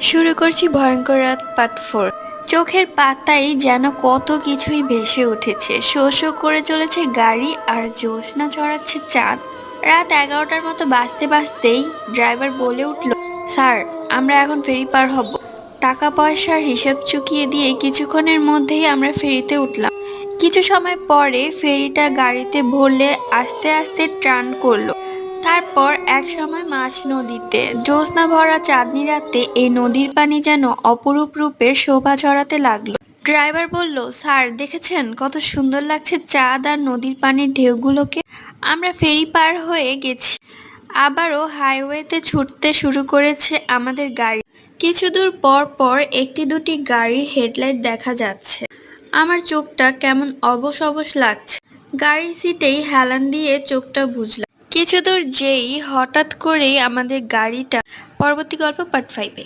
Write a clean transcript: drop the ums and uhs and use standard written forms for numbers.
শুরু করছি ভয়ঙ্কর রাত পার্ট 4। চোখের পাতায় যেন কত কিছুই ভেসে উঠেছে, শো শো করে চলেছে গাড়ি আর জ্যোৎস্না ছড়াচ্ছে চাঁদ। রাত 11টার মতো বাজতে বাজতেই ড্রাইভার বলে উঠল, স্যার, আমরা এখন ফেরি পার হব। টাকা পয়সার হিসাব চুকিয়ে দিয়ে কিছুক্ষণের মধ্যেই আমরা ফেরিতে উঠলাম। কিছু সময় পরে ফেরিটা গাড়িতে ভরলে আস্তে আস্তে টার্ন করলো। তারপর একসময় মাঝ নদীতে জ্যোৎস্না ভরা চাঁদনি রাতে এই নদীর পানি যেন অপরূপ রূপের শোভা ছড়াতে লাগলো। ড্রাইভার বলল, স্যার, দেখেছেন কত সুন্দর লাগছে চাঁদ আর নদীর পানির ঢেউগুলোকে? আমরা ফেরি পার হয়ে গেছি, আবারও হাইওয়েতে ছুটতে শুরু করেছে আমাদের গাড়ি। কিছু দূর পর পর একটি দুটি গাড়ির হেডলাইট দেখা যাচ্ছে। আমার চোখটা কেমন অবশ অবশ লাগছে। গাড়ির সিটেই হেলান দিয়ে চোখটা বুজলাম। কিছু দূর যেই হঠাৎ করেই আমাদের গাড়িটা। পরবর্তী গল্প পার্ট 5-এ।